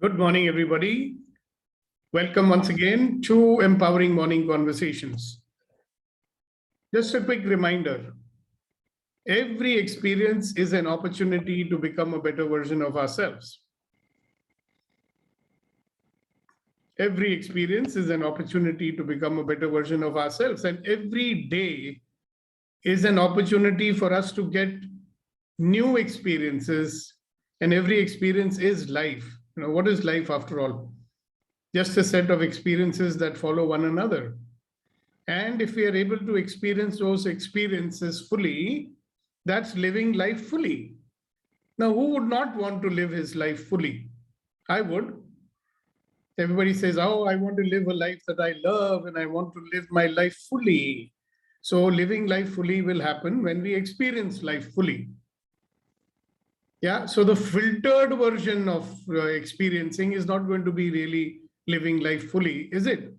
Good morning, everybody. Welcome once again to Empowering Morning Conversations. Just a quick reminder, every experience is an opportunity to become a better version of ourselves. Every experience is an opportunity to become a better version of ourselves. And every day is an opportunity for us to get new experiences. And every experience is life. What is life after all? Just a set of experiences that follow one another. And if we are able to experience those experiences fully, that's living life fully. Now, who would not want to live his life fully? I would. Everybody says, oh, I want to live a life that I love and I want to live my life fully. So living life fully will happen when we experience life fully. Yeah, so the filtered version of experiencing is not going to be really living life fully, is it?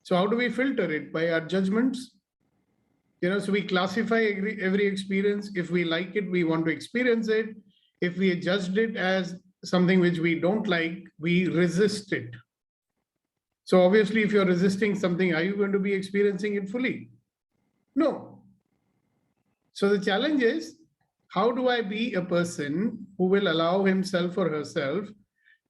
So how do we filter it? By our judgments? So we classify every experience. If we like it, we want to experience it. If we judged it as something which we don't like, we resist it. So obviously, if you're resisting something, are you going to be experiencing it fully? No. So the challenge is, how do I be a person who will allow himself or herself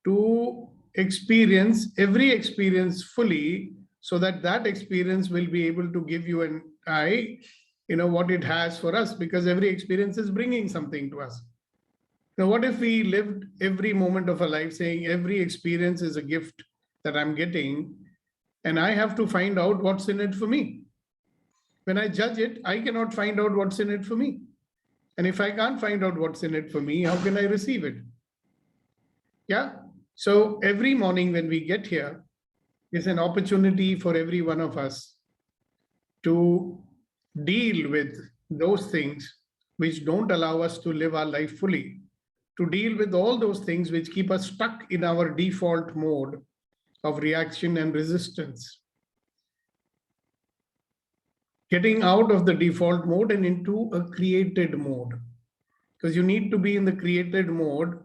to experience every experience fully, so that that experience will be able to give you an eye, what it has for us, because every experience is bringing something to us. Now, what if we lived every moment of our life saying every experience is a gift that I'm getting, and I have to find out what's in it for me? When I judge it, I cannot find out what's in it for me. And if I can't find out what's in it for me, how can I receive it? Yeah. So every morning when we get here is an opportunity for every one of us to deal with those things which don't allow us to live our life fully, to deal with all those things which keep us stuck in our default mode of reaction and resistance. Getting out of the default mode and into a created mode. Because you need to be in the created mode,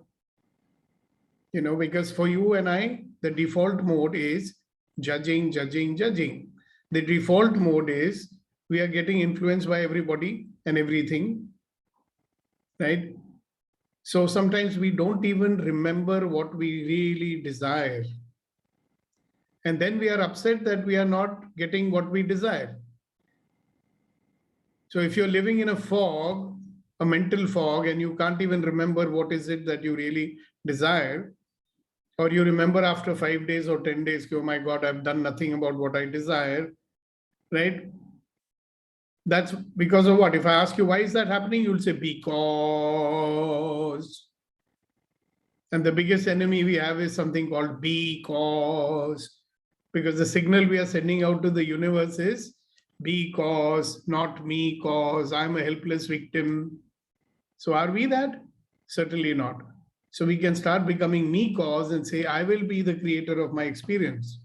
because for you and I, the default mode is judging, judging, judging. The default mode is we are getting influenced by everybody and everything, right? So sometimes we don't even remember what we really desire. And then we are upset that we are not getting what we desire. So if you're living in a fog, a mental fog, and you can't even remember what is it that you really desire, or you remember after 5 days or 10 days, oh my God, I've done nothing about what I desire, right? That's because of what? If I ask you, why is that happening? You'll say, because. And the biggest enemy we have is something called because. Because the signal we are sending out to the universe is because, not me, cause, I'm a helpless victim. So are we that? Certainly not. So we can start becoming me cause and say, I will be the creator of my experience.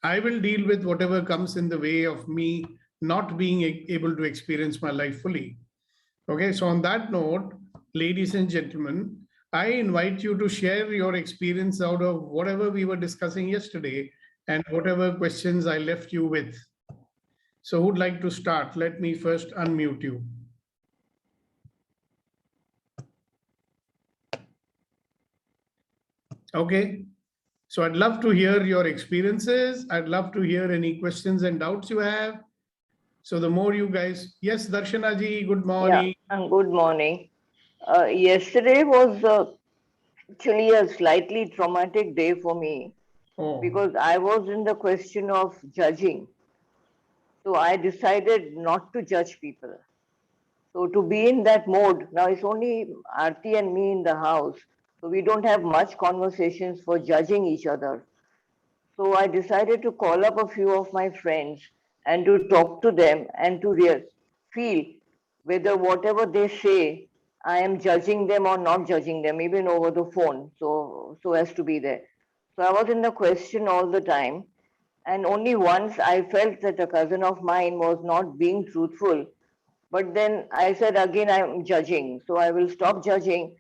I will deal with whatever comes in the way of me not being able to experience my life fully. Okay, so on that note, ladies and gentlemen, I invite you to share your experience out of whatever we were discussing yesterday and whatever questions I left you with. So who'd like to start? Let me first unmute you. Okay, so I'd love to hear your experiences. I'd love to hear any questions and doubts you have. So the more you guys, yes, Darshana ji, good morning. Yeah, and good morning. Yesterday was actually a slightly traumatic day for me because I was in the question of judging. So I decided not to judge people. So to be in that mode, now it's only Aarti and me in the house. So we don't have much conversations for judging each other. So I decided to call up a few of my friends and to talk to them and to feel whether whatever they say, I am judging them or not judging them, even over the phone, so as to be there. So I was in the question all the time. And only once I felt that a cousin of mine was not being truthful. But then I said again, I'm judging. So I will stop judging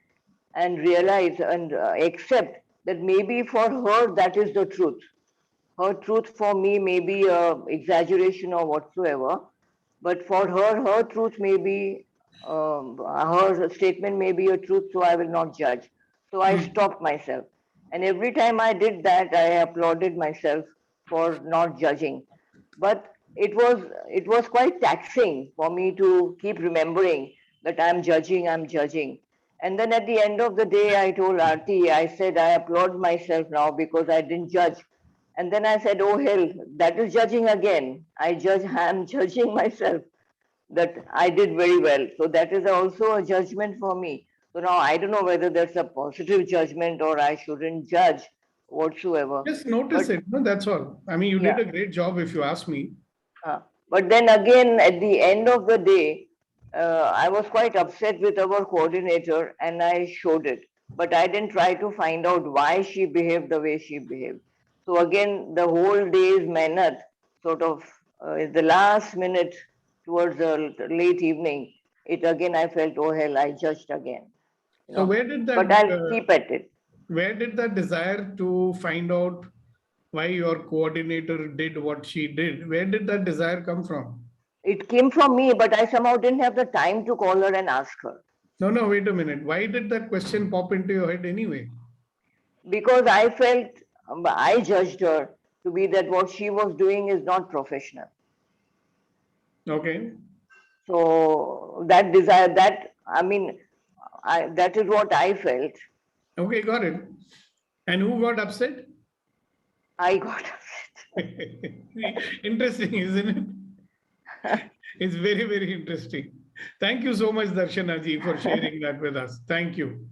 and realize and accept that maybe for her that is the truth. Her truth for me may be a exaggeration or whatsoever, but for her, her truth may be, her statement may be a truth, so I will not judge. So I stopped myself. And every time I did that, I applauded myself for not judging. But it was quite taxing for me to keep remembering that I'm judging, I'm judging. And then at the end of the day, I told Aarti, I said, I applaud myself now because I didn't judge. And then I said, oh hell, that is judging again. I'm judging myself that I did very well. So that is also a judgment for me. So now I don't know whether that's a positive judgment or I shouldn't judge whatsoever. Just notice it. No, that's all. I mean, you did a great job if you ask me. But then again, at the end of the day, I was quite upset with our coordinator and I showed it. But I didn't try to find out why she behaved the way she behaved. So again, the whole day's mehnat sort of in the last minute towards the late evening, it again I felt, oh hell, I judged again. So where did that? But I'll keep at it. Where did that desire to find out why your coordinator did what she did? Where did that desire come from? It came from me, but I somehow didn't have the time to call her and ask her. No, wait a minute. Why did that question pop into your head anyway? Because I felt, I judged her to be that what she was doing is not professional. Okay. So that desire, that, I mean, that is what I felt. Okay, got it. And who got upset? I got upset. Interesting, isn't it? It's very, very interesting. Thank you so much, Darshana ji, for sharing that with us. Thank you.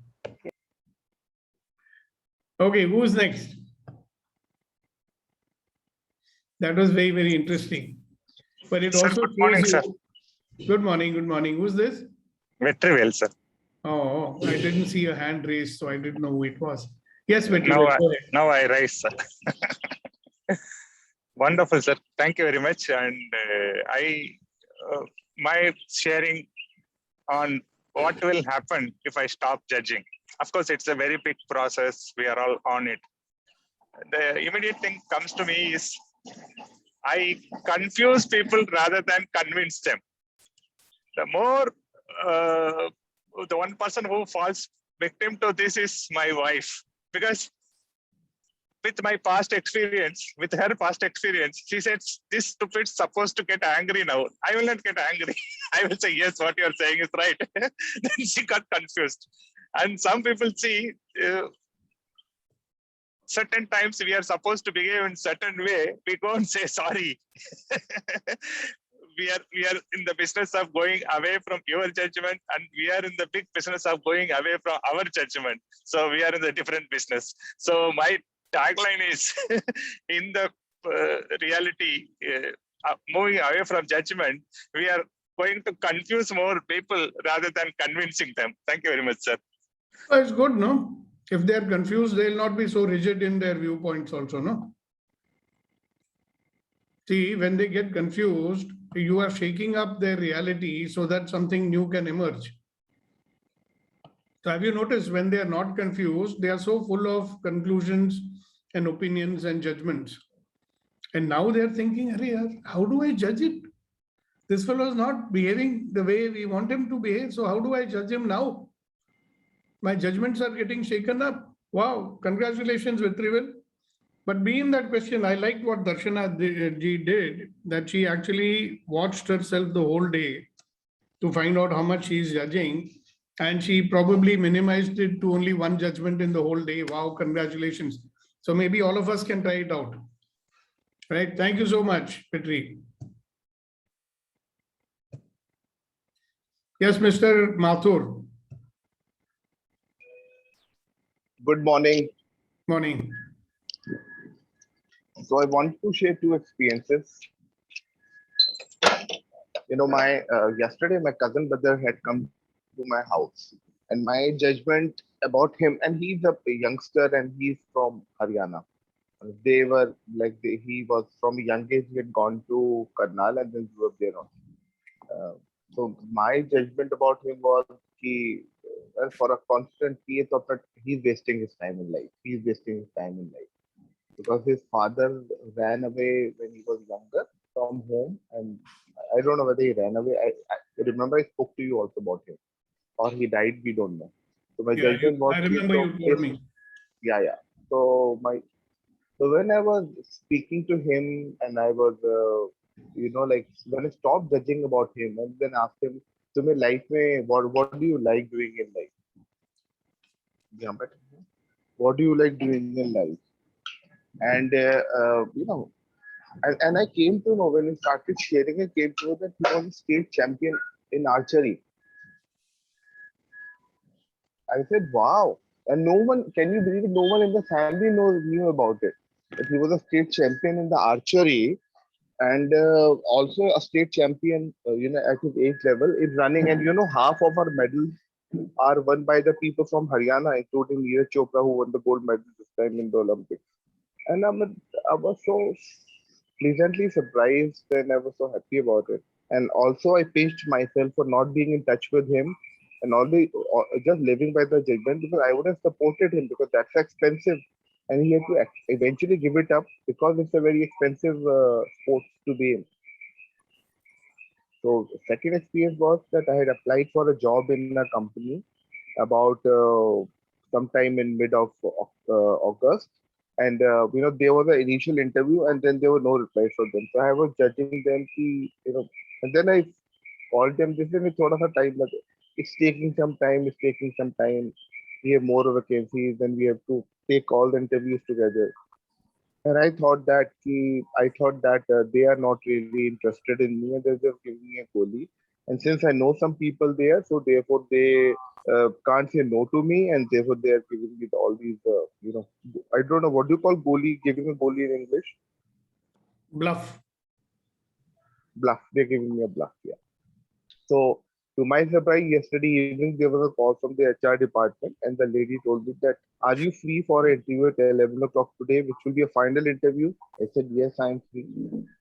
Okay, who's next? That was very, very interesting. But it Sir, also good morning, shows sir. you. Good morning, good morning. Who's this? Vetrivel, sir. Oh, I didn't see a hand raised, so I didn't know who it was. Yes, Now, Vetrivel, now I rise, sir. Wonderful, sir. Thank you very much. And my sharing on what will happen if I stop judging. Of course, it's a very big process. We are all on it. The immediate thing comes to me is I confuse people rather than convince them. The more, the one person who falls victim to this is my wife, because with my past experience, with her past experience, she said, this stupid's supposed to get angry now. I will not get angry. I will say, yes, what you're saying is right. Then she got confused. And some people see, certain times we are supposed to behave in certain way, we go and say sorry. we are in the business of going away from your judgment, and we are in the big business of going away from our judgment. So we are in the different business. So my tagline is in the reality, moving away from judgment, we are going to confuse more people rather than convincing them. Thank you very much, sir. Oh, it's good, no? If they're confused, they'll not be so rigid in their viewpoints also, no? See, when they get confused, you are shaking up their reality so that something new can emerge. So have you noticed when they are not confused, they are so full of conclusions and opinions and judgments. And now they're thinking, how do I judge it? This fellow is not behaving the way we want him to behave. So how do I judge him now? My judgments are getting shaken up. Wow, congratulations, Vetrivel. But being that question, I liked what Darshana ji did, that she actually watched herself the whole day to find out how much she is judging. And she probably minimized it to only one judgment in the whole day. Wow, congratulations. So maybe all of us can try it out. Right. Thank you so much, Petri. Yes, Mr. Mathur. Good morning. Morning. So I want to share two experiences. You know, yesterday my cousin brother had come to my house, and my judgment about him, and he's a youngster and he's from Haryana. They were like, he was from a young age, he had gone to Karnal and then grew up there. So my judgment about him was for a constant, he thought that he's wasting his time in life. He's wasting his time in life because his father ran away when he was younger from home, and I don't know whether he ran away. I remember I spoke to you also about him, or he died. We don't know. So my Yeah, judgment was I remember you told me. yeah, yeah. So so when I was speaking to him, and I was like when I stopped judging about him and then asked him, "So, my life mein, what do you like doing in life? Yeah, but what do you like doing in life?" And and I came to know when he started sharing, I came to know that he was a state champion in archery. I said, "Wow!" And no one, can you believe it? No one in the family knew about it. That he was a state champion in the archery, and also a state champion, at his age level in running. And half of our medals are won by the people from Haryana, including Neeraj Chopra, who won the gold medal this time in the Olympics. And I was so pleasantly surprised, and I was so happy about it. And also, I pinched myself for not being in touch with him and only just living by the judgment, because I would have supported him because that's expensive, and he had to eventually give it up because it's a very expensive sport to be in. So second experience was that I had applied for a job in a company about sometime in mid of August, and there was an initial interview, and then there were no replies from them. So I was judging them, and then I called them. This is sort of a time like it's taking some time. It's taking some time. We have more vacancies, and we have to take all the interviews together. And I thought that they are not really interested in me, and they're just giving me a goalie. And since I know some people there, so therefore they can't say no to me, and therefore they are giving me all these, I don't know what do you call goalie, giving a goalie in English? Bluff. Bluff. They're giving me a bluff, yeah. So to my surprise, yesterday evening there was a call from the HR department, and the lady told me that, "Are you free for an interview at 11 o'clock today, which will be a final interview?" I said, "Yes, I'm free."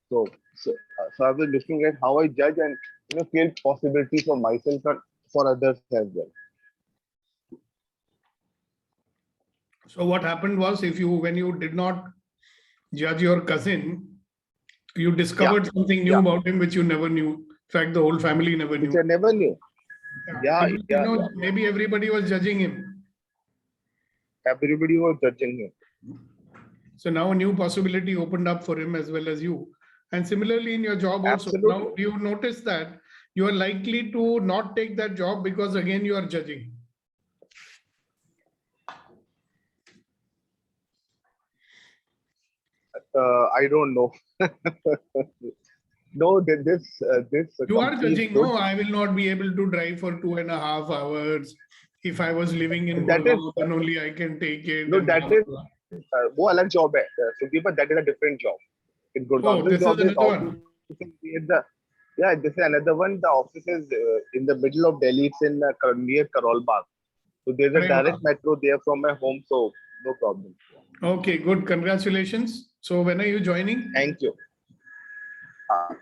So I was looking at how I judge and create possibilities for myself and for others as well. So what happened was, when you did not judge your cousin, you discovered something new about him which you never knew. In fact, the whole family never Which knew. I never knew. Because, maybe everybody was judging him. Everybody was judging him. So now a new possibility opened up for him as well as you. And similarly in your job also, Absolutely. now you notice that you are likely to not take that job because again you are judging. I don't know. No, this. You are judging. No, I will not be able to drive for 2.5 hours. If I was living in Gurgaon, then only I can take it. No, that is वो अलग job है. Sudeep, but that is a different job. In Gurgaon, this is another one. This is another one. The office is in the middle of Delhi. It's in near Karol Bagh. So there's a direct metro there from my home, so no problem. Okay, good. Congratulations. So when are you joining? Thank you.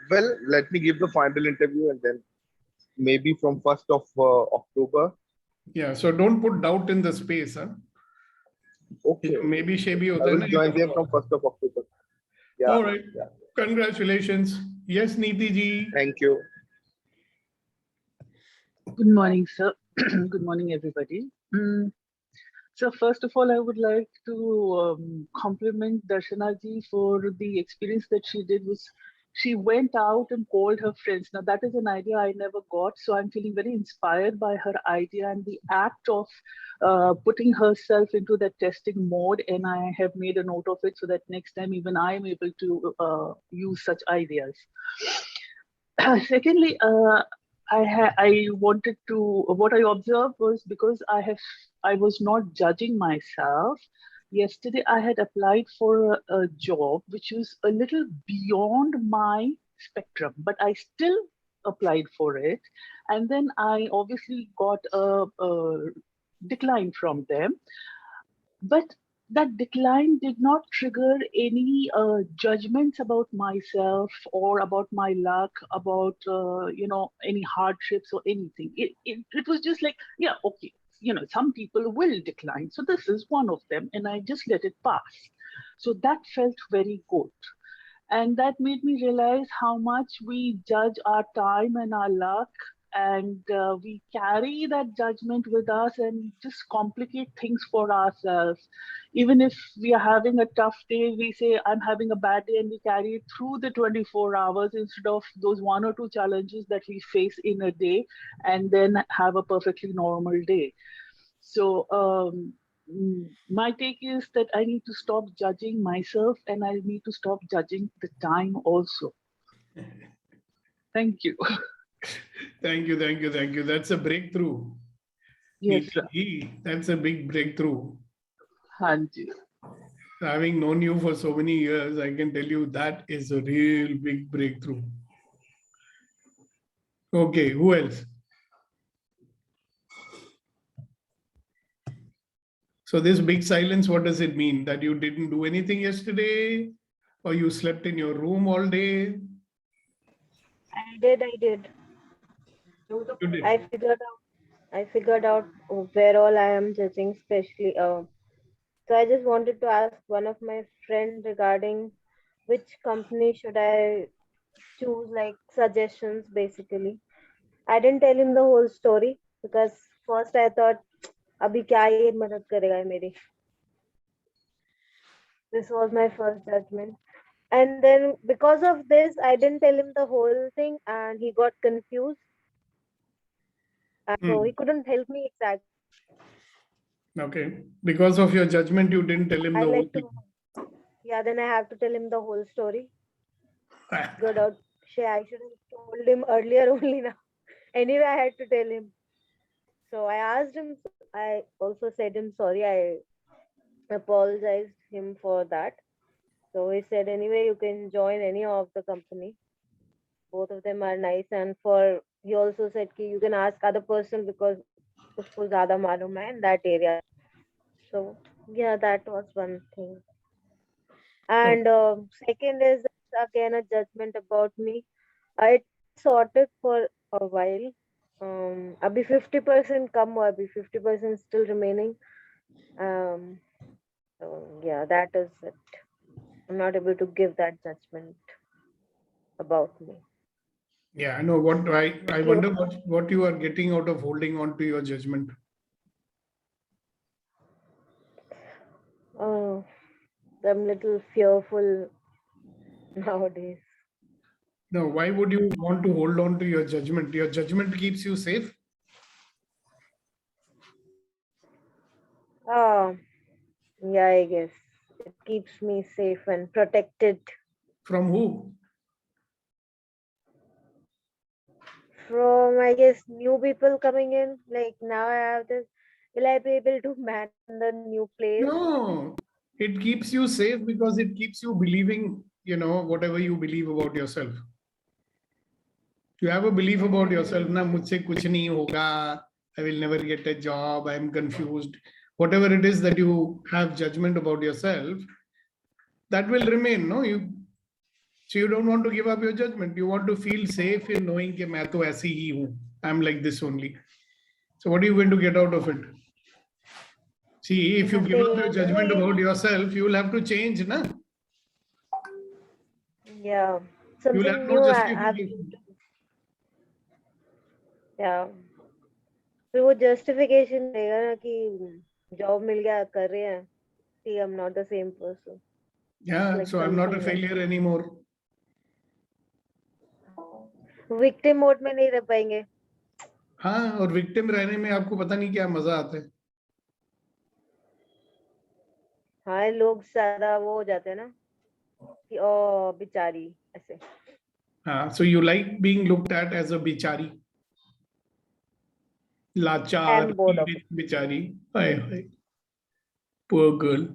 Well, let me give the final interview, and then maybe from 1st of October. Yeah, so don't put doubt in the space. Huh? Okay. Maybe Shebi I will join them from 1st of October. Yeah. All right. Yeah. Congratulations. Yes, Neeti ji. Thank you. Good morning, sir. Good morning, everybody. So first of all, I would like to compliment Darshana ji for the experience that she did. She went out and called her friends. Now that is an idea I never got. So I'm feeling very inspired by her idea and the act of putting herself into that testing mode. And I have made a note of it so that next time even I am able to use such ideas. Secondly, I wanted to, what I observed was, because I was not judging myself. Yesterday, I had applied for a job which was a little beyond my spectrum, but I still applied for it. And then I obviously got a decline from them. But that decline did not trigger any judgments about myself or about my luck, about any hardships or anything. It was just like, yeah, okay, some people will decline. So this is one of them, and I just let it pass. So that felt very good. And that made me realize how much we judge our time and our luck, and we carry that judgment with us and just complicate things for ourselves. Even if we are having a tough day, we say, I'm having a bad day, and we carry it through the 24 hours instead of those 1 or 2 challenges that we face in a day, and then have a perfectly normal day. So my take is that I need to stop judging myself, and I need to stop judging the time also. Thank you. Thank you, thank you, thank you. That's a breakthrough. Yes, sir. That's a big breakthrough. Hanji. Having known you for so many years, I can tell you that is a real big breakthrough. Okay, who else? So this big silence, what does it mean? That you didn't do anything yesterday, or you slept in your room all day? I did. You did. I figured out where all I am judging, especially. So I just wanted to ask one of my friends regarding which company should I choose, like suggestions, basically. I didn't tell him the whole story because first I thought, "Abhi kya ye madad karega ye meri?" This was my first judgment. And then because of this, I didn't tell him the whole thing, and he got confused. So he couldn't help me exactly. Okay. Because of your judgment, you didn't tell him the whole thing. Yeah, then I have to tell him the whole story. Good out. I should have told him earlier only now. Anyway, I had to tell him. So I asked him, I also said him sorry. I apologized him for that. So he said, anyway, you can join any of the company. Both of them are nice. And he also said ki you can ask other person because usko zyada malum hai in that area. So yeah, that was one thing. And second is again a judgment about me. I sorted for a while. Abhi 50% kam hua, abhi 50% still remaining. So yeah, that is it. I'm not able to give that judgment about me. Yeah, I know what I wonder what you are getting out of holding on to your judgment. Oh, I'm little fearful nowadays. No, why would you want to hold on to your judgment? Your judgment keeps you safe. Oh, yeah, I guess it keeps me safe and protected. From who? From, I guess, new people coming in. Like now I have this, will I be able to manage the new place? No, it keeps you safe because it keeps you believing, whatever you believe about yourself. You have a belief about yourself, na mujhse kuch nahi hoga, I will never get a job, I am confused. Whatever it is that you have judgment about yourself, that will remain, no? So you don't want to give up your judgment. You want to feel safe in knowing that main to aisi hi hu. I'm like this only. So what are you going to get out of it? See, if you give up your judgment about yourself, you will have to change, na? Yeah, You will have something no new I have to justification. Yeah. फिर वो justification रहेगा ना कि job मिल गया कर रहे हैं. See, I'm not the same person. Yeah, Like so I'm not a something failure anymore. Victim mode में नहीं रह पाएंगे. हाँ, और victim रहने में आपको पता नहीं क्या मजा आता है. हाँ, लोग ज़्यादा वो हो जाते हैं ना कि ओ बेचारी ऐसे. हाँ, so you like being looked at as a bichari. लाचार, बिचारी. हाय हाय. Poor girl.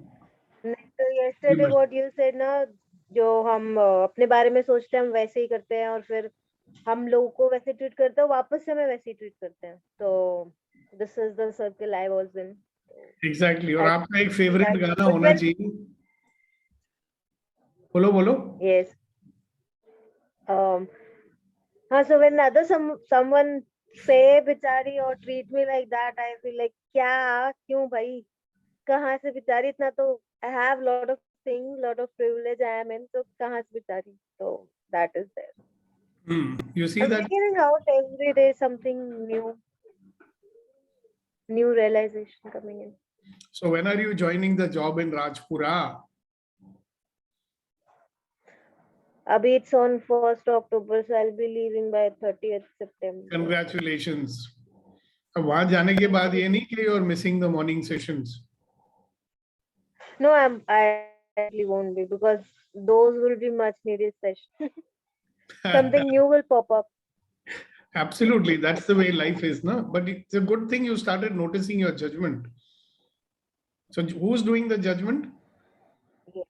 तो yesterday what you said ना, जो हम अपने बारे में सोचते हैं हम वैसे ही करते हैं और फिर हम लोगों को वैसे ट्रीट करते हैं वापस से हमें वैसे ही ट्रीट करते हैं. तो this is the circle I was in. Exactly. और आपका एक favorite गाना होना चाहिए. बोलो. Yes. हाँ, so when someone say बिचारी or treat me like that, I feel like क्या क्यों भाई कहाँ से बिचारी इतना तो I have lot of things, lot of privilege I am in, so कहाँ से बिचारी, so that is there. You see I'm that? figuring out every day something new realization coming in. So when are you joining the job in Rajpura? Abhi it's on 1st October, so I'll be leaving by 30th September. Congratulations. अब वहां जाने के बाद ये नहीं कि you're missing the morning sessions. No, I actually won't be, because those will be much needed sessions. Something new will pop up. Absolutely, that's the way life is, no? But it's a good thing you started noticing your judgment. So who's doing the judgment? Yeah.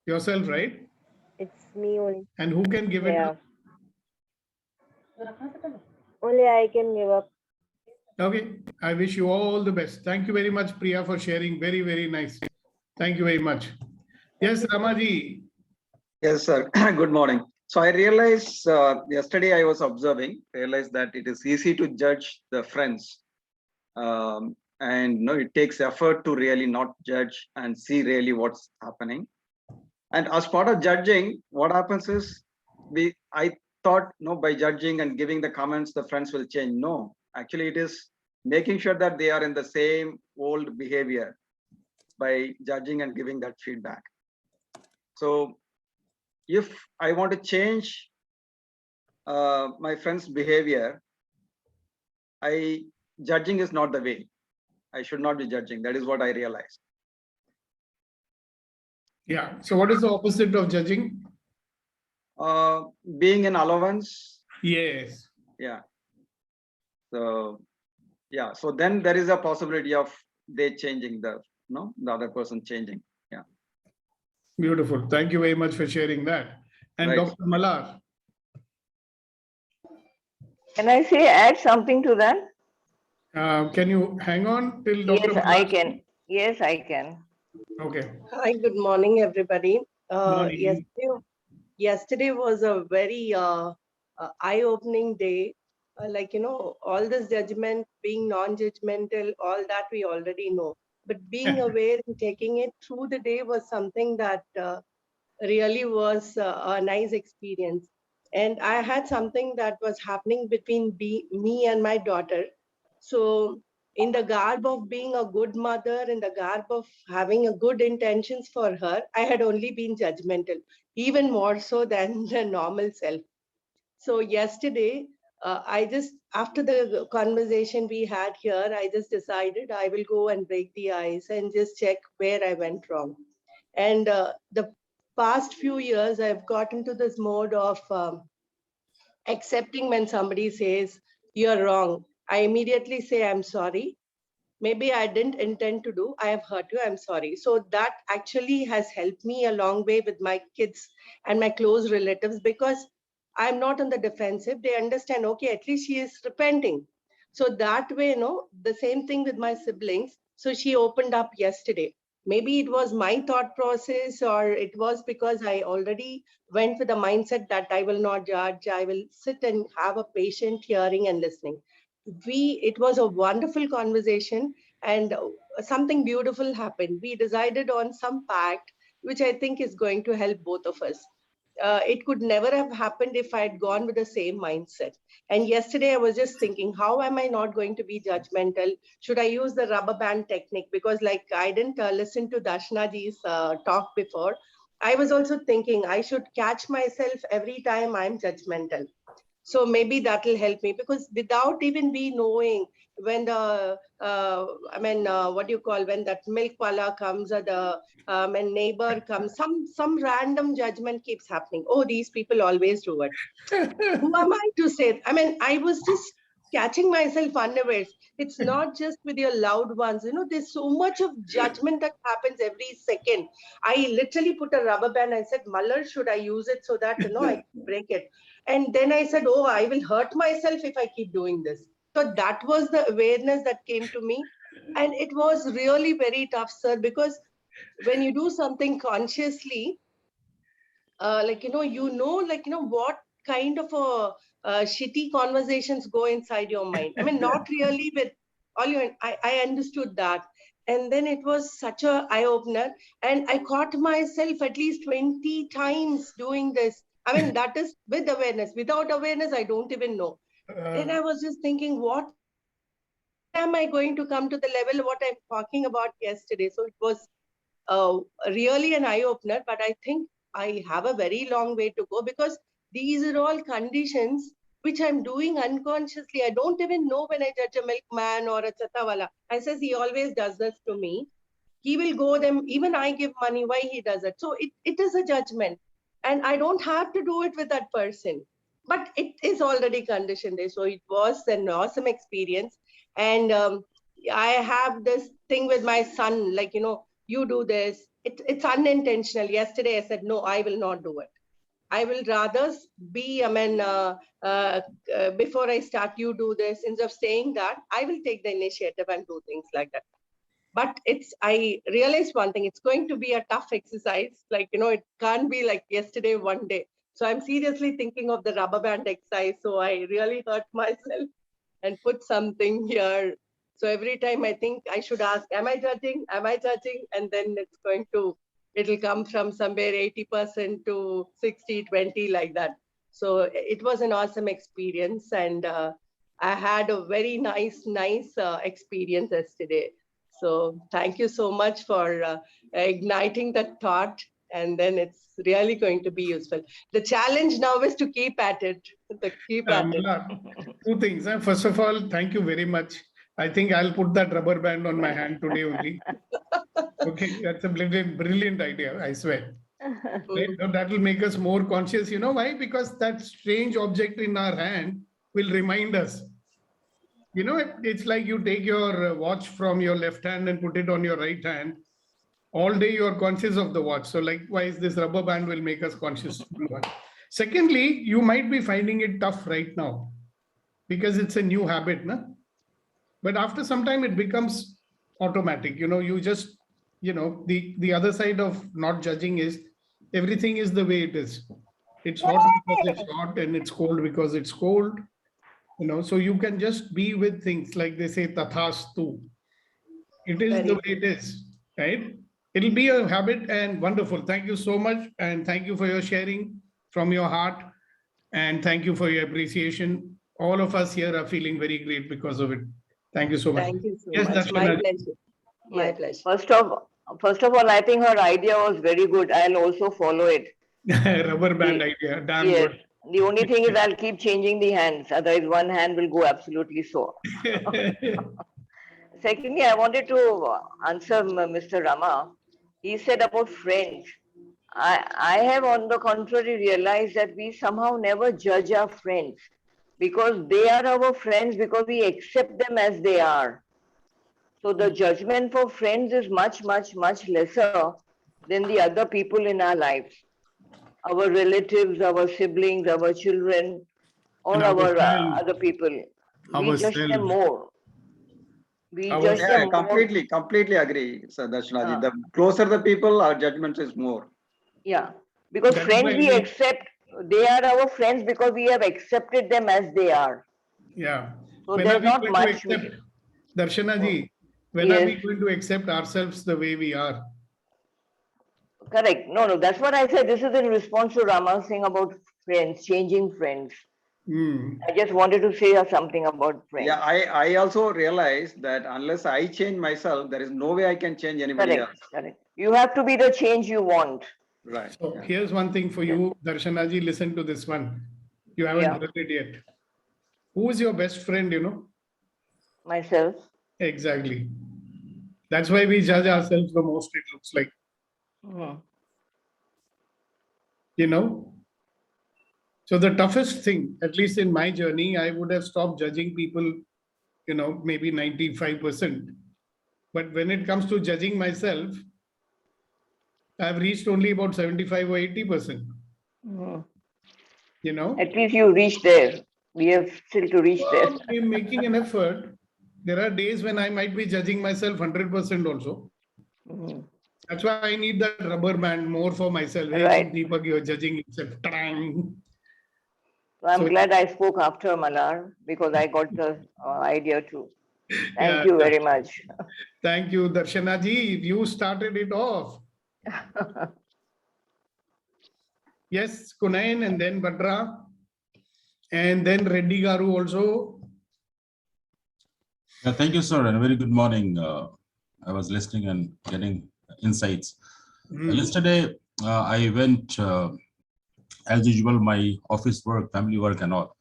Yourself, right? It's me only. And who can give it up? Only I can give up. Okay, I wish you all the best. Thank you very much, Priya, for sharing. Very, very nice. Thank you very much. Yes, Ramaji. Yes, sir. Good morning. So I realized yesterday I was realized that it is easy to judge the friends. And it takes effort to really not judge and see really what's happening. And as part of judging, what happens is I thought by judging and giving the comments, the friends will change. No, actually it is making sure that they are in the same old behavior by judging and giving that feedback. So if I want to change my friend's behavior, judging is not the way. I should not be judging. That is what I realized. Yeah. So what is the opposite of judging? Being in allowance. Yes. Yeah. So yeah. So then there is a possibility of they changing the other person changing. Yeah. Beautiful. Thank you very much for sharing that. And Right. Dr. Malar. Can I add something to that? Can you hang on till Dr. Yes, Malar? I can. Yes, I can. Okay. Hi, good morning, everybody. Morning. Yesterday was a very eye-opening day. All this judgment, being non-judgmental, all that we already know. But being aware and taking it through the day was something that really was a nice experience. And I had something that was happening between me and my daughter. So in the garb of being a good mother, in the garb of having a good intentions for her, I had only been judgmental, even more so than the normal self. So yesterday, after the conversation we had here, I just decided I will go and break the ice and just check where I went wrong. And the past few years, I've got into this mode of accepting when somebody says, you're wrong. I immediately say, I'm sorry. Maybe I didn't intend to do. I have hurt you. I'm sorry. So that actually has helped me a long way with my kids and my close relatives, because I'm not on the defensive. They understand, okay, at least she is repenting. So that way, the same thing with my siblings. So she opened up yesterday. Maybe it was my thought process, or it was because I already went with the mindset that I will not judge. I will sit and have a patient hearing and listening. It was a wonderful conversation, and something beautiful happened. We decided on some pact, which I think is going to help both of us. It could never have happened if I had gone with the same mindset. And yesterday I was just thinking, how am I not going to be judgmental? Should I use the rubber band technique? Because I didn't listen to Darshana ji's talk before. I was also thinking I should catch myself every time I'm judgmental. So maybe that will help me, because without even me knowing, when the when that milk wala comes, or the neighbor comes, some random judgment keeps happening. Oh, these people always do it. Who am I to say? I was just catching myself unawares. It's not just with your loved ones. There's so much of judgment that happens every second. I literally put a rubber band. I said, Malar, should I use it so that I break it? And then I said, oh, I will hurt myself if I keep doing this. So that was the awareness that came to me. And it was really very tough, sir, because when you do something consciously, what kind of shitty conversations go inside your mind. I mean, not really with all you. I understood that, and then it was such a eye opener, and I caught myself at least 20 times doing this. I mean, that is with awareness. Without awareness, I don't even know. And I was just thinking, what am I going to come to the level of what I'm talking about yesterday? So it was really an eye opener, but I think I have a very long way to go, because these are all conditions which I'm doing unconsciously. I don't even know when I judge a milkman or a chatawala. I says he always does this to me. He will go them, even I give money, why he does it. So it is a judgment, and I don't have to do it with that person, but it is already conditioned there. So it was an awesome experience. And I have this thing with my son, like, you do this. It's unintentional. Yesterday I said, no, I will not do it. I will rather be, before I start, you do this. Instead of saying that, I will take the initiative and do things like that. But I realized one thing, it's going to be a tough exercise. Like, it can't be like yesterday, one day. So I'm seriously thinking of the rubber band exercise. So I really hurt myself and put something here. So every time I think I should ask, am I judging? Am I judging? And then it'll come from somewhere 80% to 60-20, like that. So it was an awesome experience. And I had a very nice experience yesterday. So thank you so much for igniting that thought. And then it's really going to be useful. The challenge now is to keep at it. Two things. First of all, thank you very much. I think I'll put that rubber band on my hand today only. Okay, that's a brilliant idea, I swear. Right? So that will make us more conscious. You know why? Because that strange object in our hand will remind us. It's like you take your watch from your left hand and put it on your right hand. All day you are conscious of the watch. So likewise, this rubber band will make us conscious. Secondly, you might be finding it tough right now because it's a new habit. No? But after some time, it becomes automatic. You just, the other side of not judging is everything is the way it is. It's hot because it's hot and it's cold because it's cold. So you can just be with things like they say, tathastu. It is the way it is, right? It'll be a habit, and wonderful. Thank you so much. And thank you for your sharing from your heart. And thank you for your appreciation. All of us here are feeling very great because of it. Thank you so much. Thank you so much. My pleasure. My pleasure. First of all, I think her idea was very good. I'll also follow it. Rubber band idea. Damn yes. Good. The only thing is I'll keep changing the hands. Otherwise, one hand will go absolutely sore. Secondly, I wanted to answer Mr. Rama. He said about friends. I have, on the contrary, realized that we somehow never judge our friends because they are our friends because we accept them as they are. So the judgment for friends is much, much, much lesser than the other people in our lives. Our relatives, our siblings, our children, or our other people. We judge them more. Completely agree, Sir Darshanaji. The closer the people, our judgment is more. Yeah, because friends we accept, they are our friends because we have accepted them as they are. Yeah. So there's not much. Darshanaji, when are we going to accept ourselves the way we are? Correct. No, that's what I said. This is in response to Rama's thing about friends, changing friends. I just wanted to say something about friends. Yeah, I also realized that unless I change myself, there is no way I can change anybody else. Correct. You have to be the change you want. Right. So here's one thing for you, Darshanaji. Listen to this one. You haven't heard it yet. Who is your best friend, Myself. Exactly. That's why we judge ourselves the most, it looks like. So the toughest thing, at least in my journey, I would have stopped judging people, maybe 95%. But when it comes to judging myself, I've reached only about 75 or 80%. At least you reach there. We have still to reach there. I'm making an effort. There are days when I might be judging myself 100% also. That's why I need that rubber band more for myself. Right. Deepak, you're judging yourself. So I'm So- glad I spoke after Malar because I got the idea too. Thank Yeah, you very much. Thank you, Darshana ji. You started it off. Yes, Kunain and then Bhadra. And then Reddy Garu also. Yeah, thank you, sir, and a very good morning. I was listening and getting insights. Yesterday, I went, as usual, my office work, family work and all.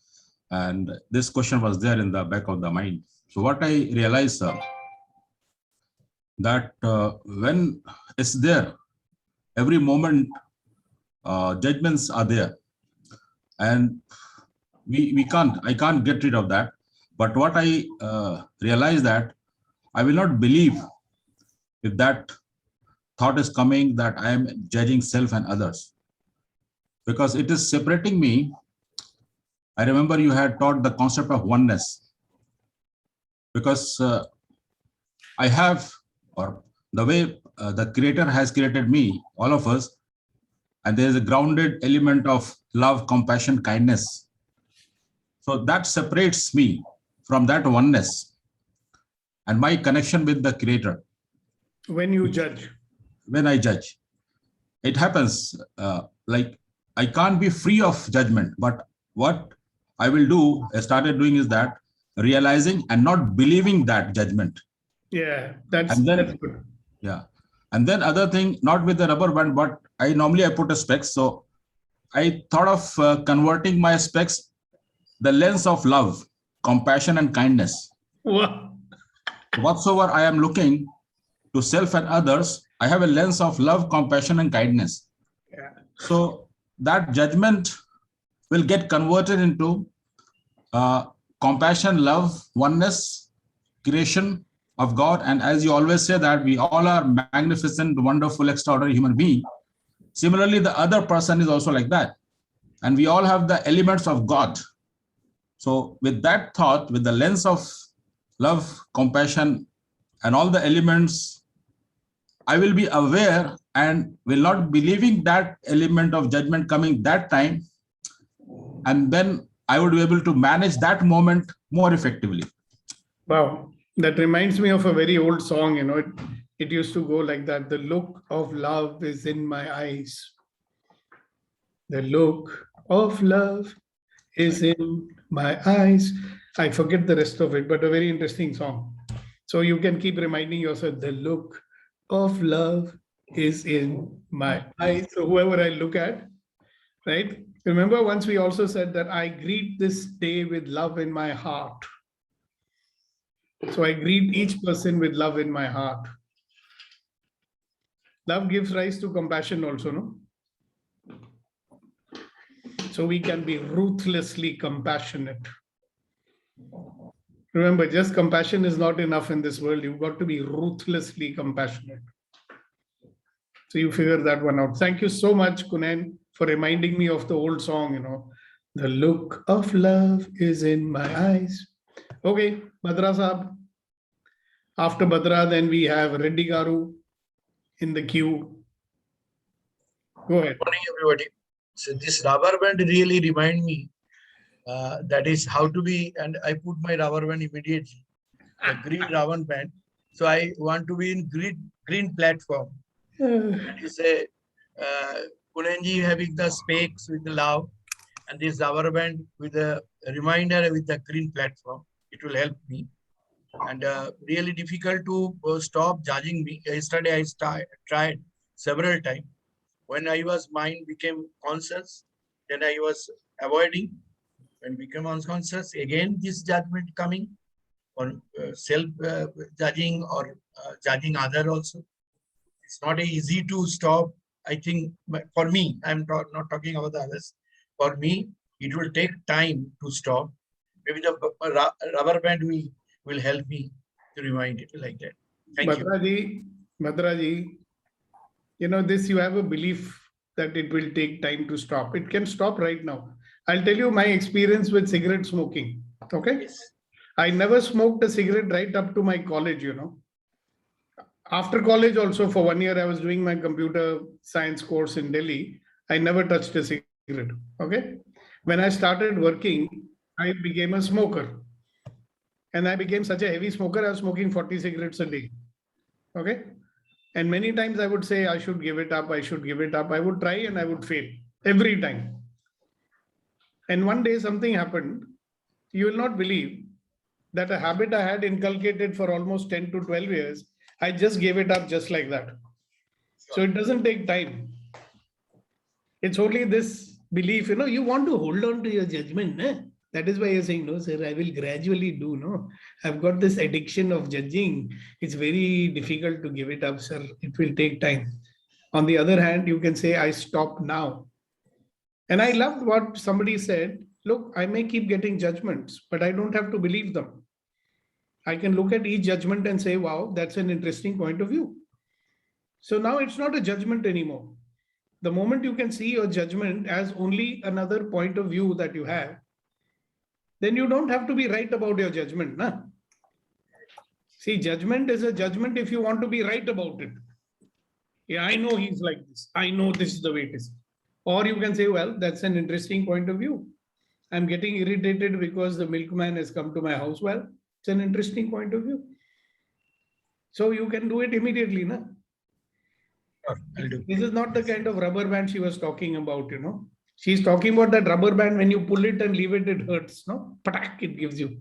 And this question was there in the back of the mind. So what I realized, sir, that when it's there, every moment, judgments are there. And I can't get rid of that. But what I realized that I will not believe if that thought is coming that I am judging self and others, because it is separating me. I remember you had taught the concept of oneness, because I have, or the way the Creator has created me, all of us, and there is a grounded element of love, compassion, kindness. So that separates me from that oneness and my connection with the Creator. When you judge. When I judge, it happens like I can't be free of judgment, but what I will do, I started doing, is that realizing and not believing that judgment. Yeah, that's then, good. Yeah. And then other thing, not with the rubber band, but I put a specs. So I thought of converting my specs, the lens of love, compassion and kindness. Wow. Whatsoever I am looking to self and others, I have a lens of love, compassion and kindness. Yeah. So that judgment will get converted into compassion, love, oneness, creation of God. And as you always say that we all are magnificent, wonderful, extraordinary human being. Similarly, the other person is also like that. And we all have the elements of God. So with that thought, with the lens of love, compassion, and all the elements, I will be aware and will not be believing that element of judgment coming that time. And then I would be able to manage that moment more effectively. Wow. That reminds me of a very old song, it used to go like that. The look of love is in my eyes. The look of love is in my eyes. I forget the rest of it, but a very interesting song. So you can keep reminding yourself, the look of love is in my eyes. So whoever I look at, right? Remember, once we also said that I greet this day with love in my heart. So I greet each person with love in my heart. Love gives rise to compassion also, no? So we can be ruthlessly compassionate. Remember, just compassion is not enough in this world. You've got to be ruthlessly compassionate. So you figure that one out. Thank you so much, Kunain, for reminding me of the old song, The look of love is in my eyes. Okay, Bhadra Saab. After Bhadra, then we have Reddy Garu in the queue. Go ahead. Good morning, everybody. So this rubber band really remind me that is how to be, and I put my rubber band immediately, the green rubber band. So I want to be in green platform. And you say, Kunenji having the specs with the love, and this rubber band with a reminder with the green platform. It will help me. And really difficult to stop judging me. Yesterday I tried several times. When mind became conscious, then I was avoiding. When became unconscious, again this judgment coming on self-judging or judging other also. It's not easy to stop. I think for me, I'm not talking about the others. For me, it will take time to stop. Maybe the rubber band will help me to remind it like that. Thank you. Bhadraji, this you have a belief that it will take time to stop. It can stop right now. I'll tell you my experience with cigarette smoking. Okay. Yes. I never smoked a cigarette right up to my college, After college also, for 1 year, I was doing my computer science course in Delhi. I never touched a cigarette. Okay. When I started working, I became a smoker. And I became such a heavy smoker, I was smoking 40 cigarettes a day. Okay. And many times I would say, I should give it up, I should give it up. I would try and I would fail every time. And one day something happened. You will not believe that a habit I had inculcated for almost 10 to 12 years, I just gave it up just like that. So it doesn't take time. It's only this belief, you want to hold on to your judgment. Eh? That is why you're saying, no, sir, I will gradually do. No, I've got this addiction of judging. It's very difficult to give it up, sir. It will take time. On the other hand, you can say, I stop now. And I loved what somebody said. Look, I may keep getting judgments, but I don't have to believe them. I can look at each judgment and say, wow, that's an interesting point of view. So now it's not a judgment anymore. The moment you can see your judgment as only another point of view that you have, then you don't have to be right about your judgment. Nah? See, judgment is a judgment if you want to be right about it. Yeah, I know he's like this. I know this is the way it is. Or you can say, well, that's an interesting point of view. I'm getting irritated because the milkman has come to my house. Well, it's an interesting point of view. So you can do it immediately. Nah? This is not the kind of rubber band she was talking about, She's talking about that rubber band, when you pull it and leave it, it hurts, no? Patak, it gives you.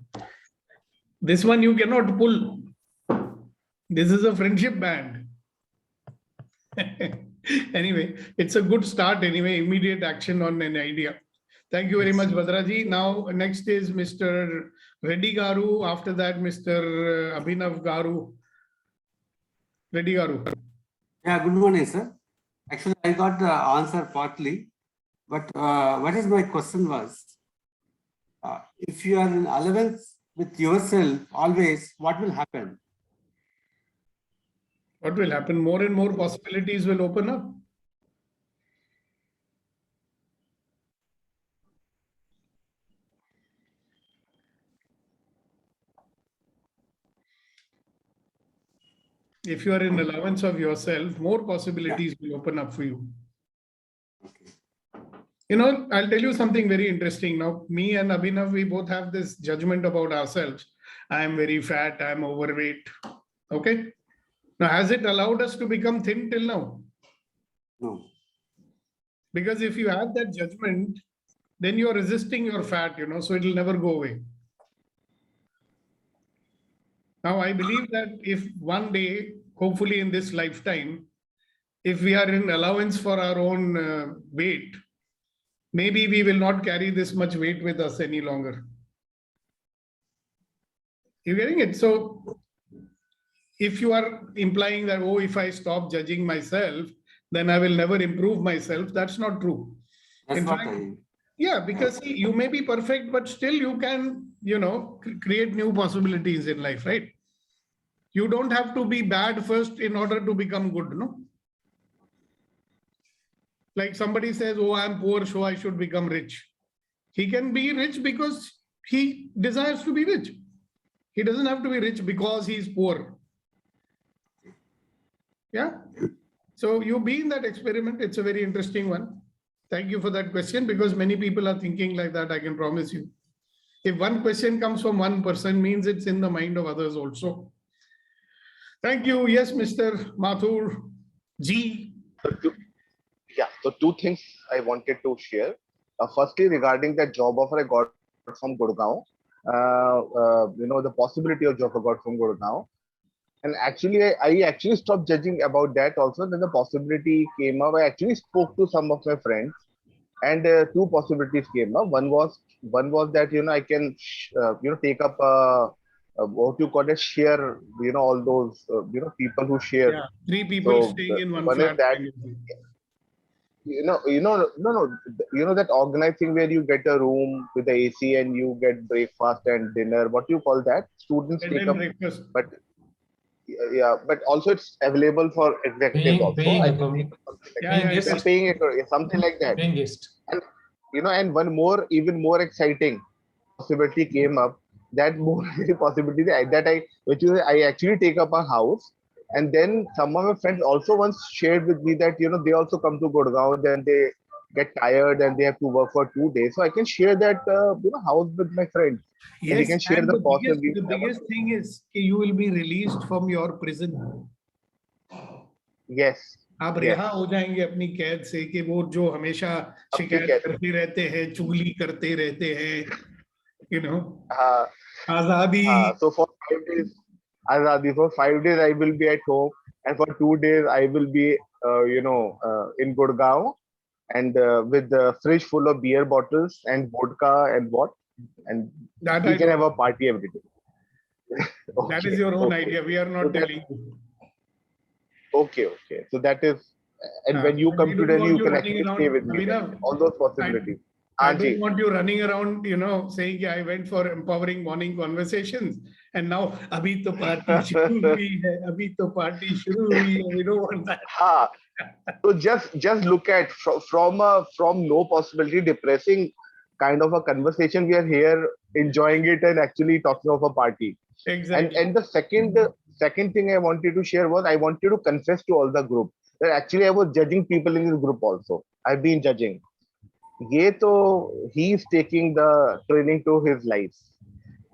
This one you cannot pull. This is a friendship band. Anyway, it's a good start anyway, immediate action on an idea. Thank you very much, Bhadraji. Now, next is Mr. Reddy Garu. After that, Mr. Abhinav Garu. Reddy Garu. Yeah, good morning, sir. Actually, I got the answer partly, but what is my question was, if you are in allowance with yourself always, what will happen? What will happen? More and more possibilities will open up. If you are in allowance of yourself, more possibilities will open up for you. Okay. I'll tell you something very interesting. Now, me and Abhinav, we both have this judgment about ourselves. I am very fat, I am overweight. Okay. Now, has it allowed us to become thin till now? No. Because if you have that judgment, then you're resisting your fat, so it'll never go away. Now, I believe that if one day, hopefully in this lifetime, if we are in allowance for our own weight, maybe we will not carry this much weight with us any longer. You getting it? So, if you are implying that, oh, if I stop judging myself, then I will never improve myself, that's not true. That's In what fact, I... Yeah, because see, you may be perfect, but still you can, create new possibilities in life, right? You don't have to be bad first in order to become good, no? Like somebody says, oh, I'm poor, so I should become rich. He can be rich because he desires to be rich. He doesn't have to be rich because he's poor. Yeah. So you be in that experiment. It's a very interesting one. Thank you for that question, because many people are thinking like that, I can promise you. If one question comes from one person, means it's in the mind of others also. Thank you. Yes, Mr. Mathur G. Yeah, so two things I wanted to share. Firstly, regarding that job offer I got from Gurgaon, the possibility of job I got from Gurgaon. And actually, I actually stopped judging about that also. Then the possibility came up. I actually spoke to some of my friends, and two possibilities came up. One was that I can take up what you call a share. All those people who share. Yeah, 3 people staying in one flat. That, that organized thing where you get a room with the AC and you get breakfast and dinner. What do you call that? Students take up, breakfast. But yeah, but also it's available for executives also. Paying it, something like that. Paying guest. And and one more, even more exciting possibility came up. That more possibility I actually take up a house, and then some of my friends also once shared with me that they also come to Gurgaon, then they get tired and they have to work for 2 days. So I can share that house with my friends. And we Yes, can share and the the cost. biggest thing is कि you will be released from your prison. Yes. आप yes. रिहा हो जाएंगे अपनी कैद से कि वो जो हमेशा शिकायत करते रहते हैं, चुगली करते रहते हैं, आजादी. So for 5 days, Azadi, for 5 days I will be at home, and for 2 days I will be, in Gurgaon, and with the fridge full of beer bottles and vodka and That we I can know. have a party every day. That is Okay, your own okay. idea. We are So not that- telling you. Okay. So that is, and when you We come to don't Delhi, want you you can running actually around, stay with me. Abhinav. All those possibilities. I Anji. don't want you running around, saying yeah, I went for empowering morning conversations and now abhi to party shuru hui hai, abhi to party shuru hui hai. We don't want that. Ha. So just look at from no possibility depressing kind of a conversation, we are here enjoying it and actually talking of a party. Exactly. And the second thing I wanted to share was I wanted to confess to all the group that actually I was judging people in this group also. I've been judging. He is taking the training to his life.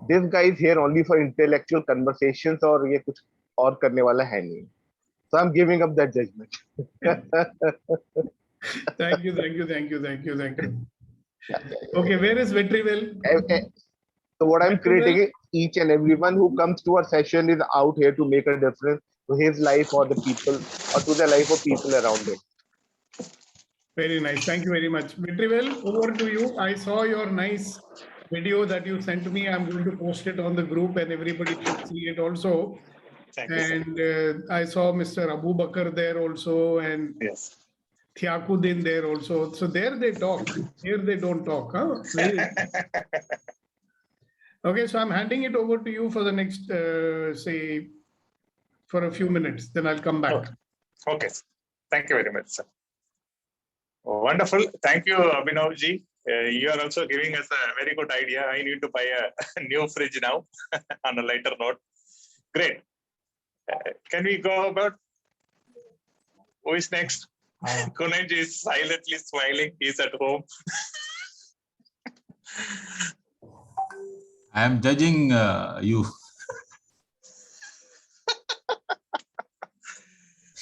This guy is here only for intellectual conversations और ये कुछ और करने वाला है नहीं. So I'm giving up that judgment. Thank you. Okay, where is Vetrivel? So what I'm creating is each and everyone who comes to our session is out here to make a difference to his life or the people or to the life of people around him. Very nice. Thank you very much. Vetrivel, over to you. I saw your nice video that you sent to me. I'm going to post it on the group and everybody should see it also. Thank you, sir. And I saw Mr. Abu Bakr there also and Yes. Thiakuddin there also. So there they talk. Here they don't talk. Huh? Okay, so I'm handing it over to you for the next, say, for a few minutes. Then I'll come back. Okay. Thank you very much, sir. Wonderful. Thank you, Abhinavji. You are also giving us a very good idea. I need to buy a new fridge now on a lighter note. Great. Can we go about who is next? Kunaj is silently smiling. He's at home. I am judging you.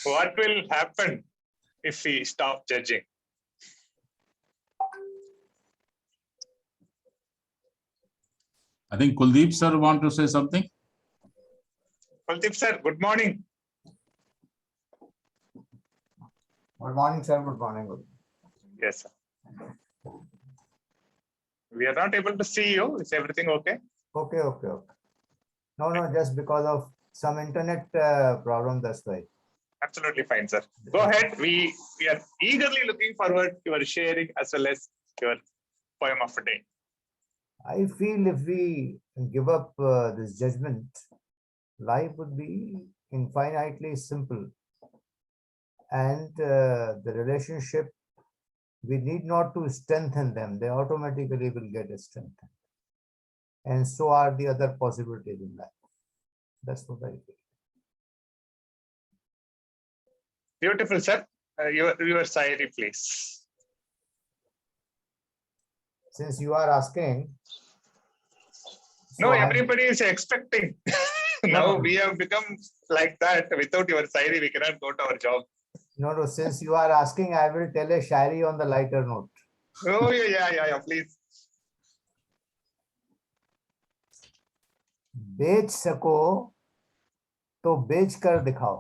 What will happen if we stop judging? I think Kuldeep sir want to say something. Kuldeep sir, good morning. Good morning, sir. Good morning. Yes, sir. We are not able to see you. Is everything okay? Okay. No, just because of some internet problem, that's why. Absolutely fine, sir. Go ahead. We are eagerly looking forward to your sharing as well as your poem of the day. I feel if we give up this judgment, life would be infinitely simple. And the relationship, we need not to strengthen them. They automatically will get strengthened. And so are the other possibilities in life. That's what I feel. Beautiful, sir. Your Sayari, please. Since you are asking. No, everybody is expecting. Now we have become like that. Without your Sayari, we cannot go to our job. No, since you are asking, I will tell a Shairi on the lighter note. Oh, yeah, please. बेच सको तो बेच कर दिखाओ,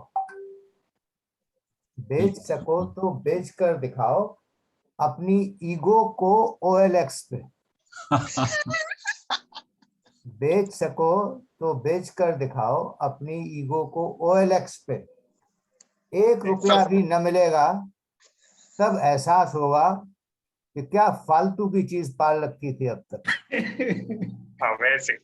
बेच सको तो बेच कर दिखाओ अपनी ईगो को OLX पे। बेच सको तो बेच कर दिखाओ अपनी ईगो को OLX पे। 1 रुपया भी न मिलेगा तब एहसास होगा कि क्या फालतू की चीज पाल रखी थी अब तक। Amazing.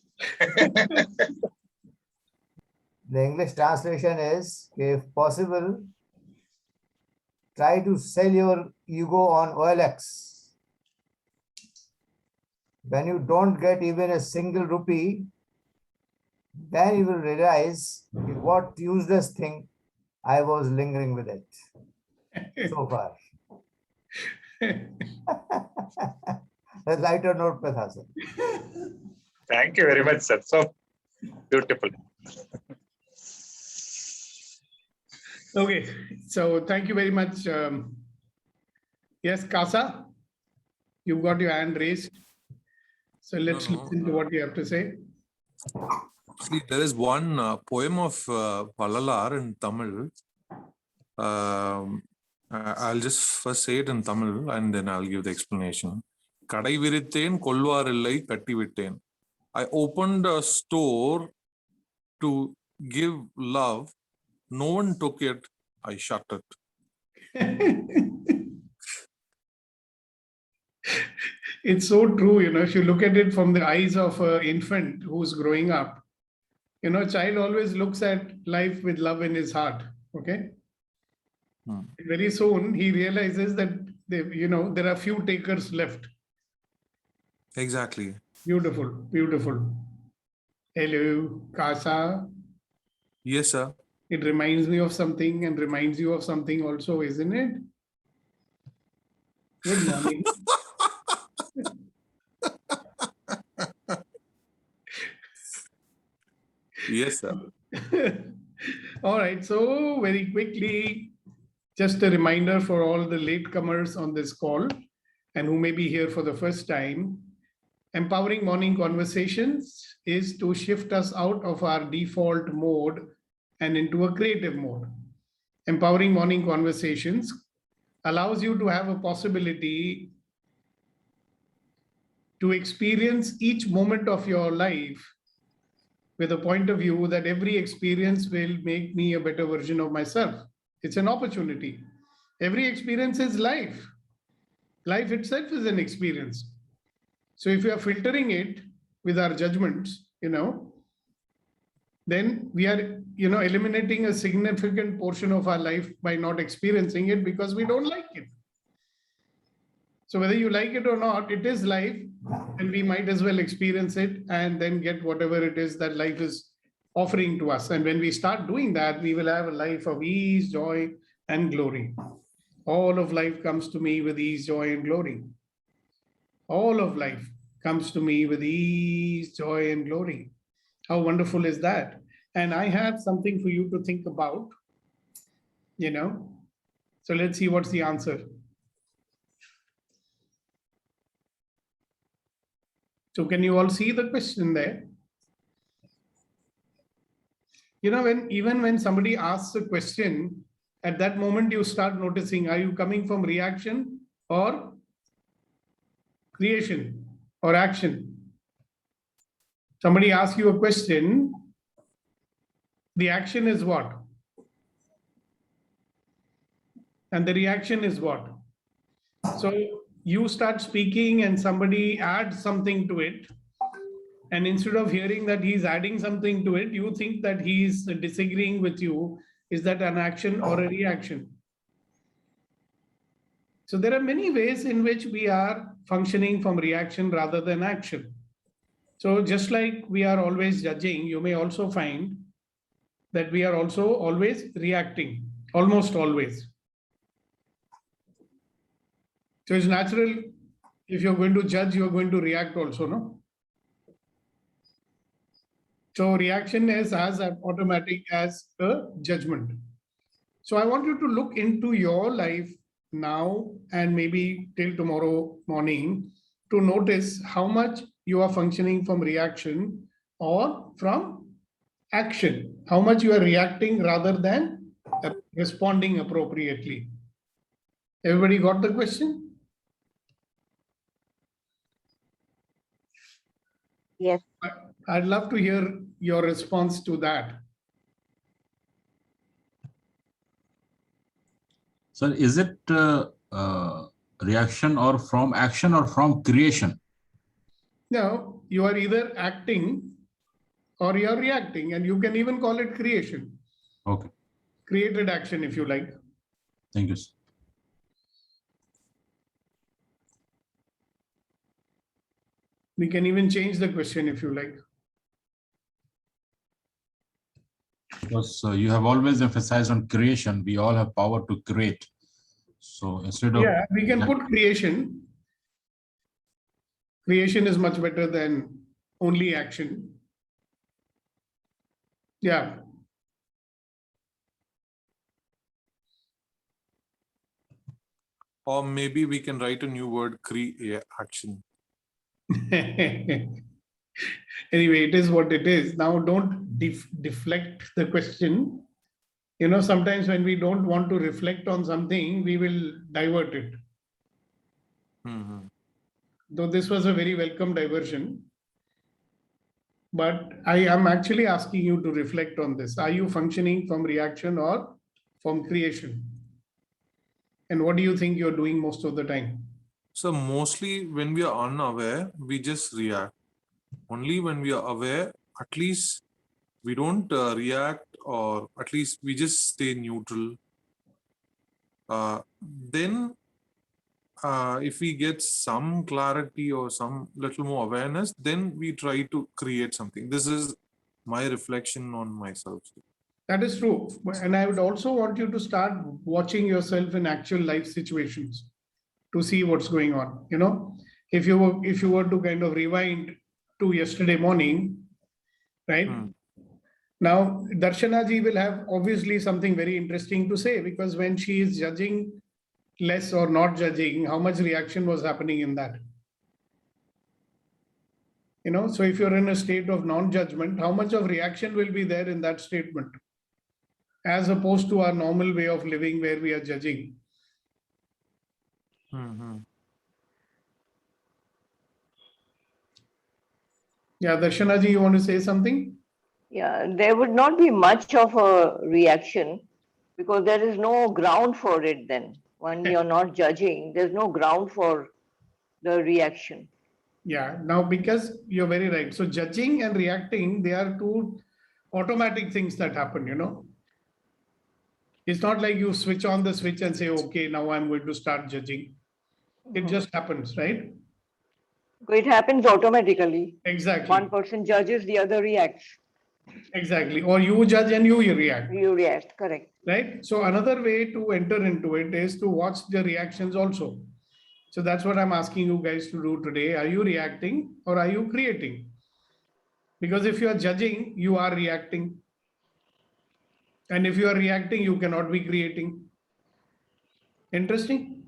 The English translation is, if possible, try to sell your ego on OLX. When you don't get even a single rupee, then you will realize what useless thing I was lingering with it so far. A lighter note पे था sir. Thank you very much, sir. So beautiful. Okay, so thank you very much. Yes, Kasa, you've got your hand raised. So let's listen to what you have to say. See, there is one poem of Vallalar in Tamil. I'll just first say it in Tamil and then I'll give the explanation. Kadai virithen kolvarillai katti vitten. I opened a store to give love. No one took it. I shut it. It's so true, if you look at it from the eyes of an infant who's growing up, child always looks at life with love in his heart. Okay. Very soon he realizes that there are few takers left. Exactly. Beautiful, beautiful. Hello, Kasa. Yes, sir. It reminds me of something and reminds you of something also, isn't it? Good morning. Yes, sir. All right. So very quickly, just a reminder for all the latecomers on this call and who may be here for the first time. Empowering Morning Conversations is to shift us out of our default mode and into a creative mode. Empowering Morning Conversations allows you to have a possibility to experience each moment of your life with a point of view that every experience will make me a better version of myself. It's an opportunity. Every experience is life. Life itself is an experience. So if we are filtering it with our judgments, then we are, eliminating a significant portion of our life by not experiencing it because we don't like it. So whether you like it or not, it is life, and we might as well experience it and then get whatever it is that life is offering to us. And when we start doing that, we will have a life of ease, joy, and glory. All of life comes to me with ease, joy, and glory. All of life comes to me with ease, joy, and glory. How wonderful is that? And I have something for you to think about, So let's see what's the answer. So can you all see the question there? Even when somebody asks a question, at that moment you start noticing, are you coming from reaction or creation or action? Somebody asks you a question, the action is what? And the reaction is what? So you start speaking and somebody adds something to it. And instead of hearing that he's adding something to it, you think that he's disagreeing with you. Is that an action or a reaction? So there are many ways in which we are functioning from reaction rather than action. So just like we are always judging, you may also find that we are also always reacting, almost always. So it's natural, if you're going to judge, you're going to react also, no? So reaction is as automatic as a judgment. So I want you to look into your life now and maybe till tomorrow morning to notice how much you are functioning from reaction or from action, how much you are reacting rather than responding appropriately. Everybody got the question? Yes. I'd love to hear your response to that. So is it reaction or from action or from creation? No, you are either acting or you are reacting, and you can even call it creation. Okay. Created action, if you like. Thank you, sir. We can even change the question if you like. Because you have always emphasized on creation. We all have power to create. So instead of Yeah, we can put creation. Creation is much better than only action. Yeah. Or maybe we can write a new word, action. Anyway, it is what it is. Now, don't deflect the question. You know, sometimes when we don't want to reflect on something, we will divert it. Though this was a very welcome diversion. But I am actually asking you to reflect on this. Are you functioning from reaction or from creation? And what do you think you're doing most of the time? So mostly when we are unaware, we just react. Only when we are aware, at least we don't react, or at least we just stay neutral. Then if we get some clarity or some little more awareness, then we try to create something. This is my reflection on myself. That is true. And I would also want you to start watching yourself in actual life situations to see what's going on. You know, if you were to kind of rewind to yesterday morning, right? Now, Darshana ji will have obviously something very interesting to say, because when she is judging less or not judging, how much reaction was happening in that? You know, so if you're in a state of non-judgment, how much of reaction will be there in that statement, as opposed to our normal way of living where we are judging? Yeah, Darshana ji, you want to say something? Yeah, there would not be much of a reaction because there is no ground for it then. When you're not judging, there's no ground for the reaction. Yeah, now because you're very right. So judging and reacting, they are two automatic things that happen, you know. It's not like you switch on the switch and say, okay, now I'm going to start judging. It just happens, right? It happens automatically. Exactly. One person judges, the other reacts. Exactly. Or you judge and you react. You react, correct. Right? So another way to enter into it is to watch the reactions also. So that's what I'm asking you guys to do today. Are you reacting or are you creating? Because if you are judging, you are reacting. And if you are reacting, you cannot be creating. Interesting.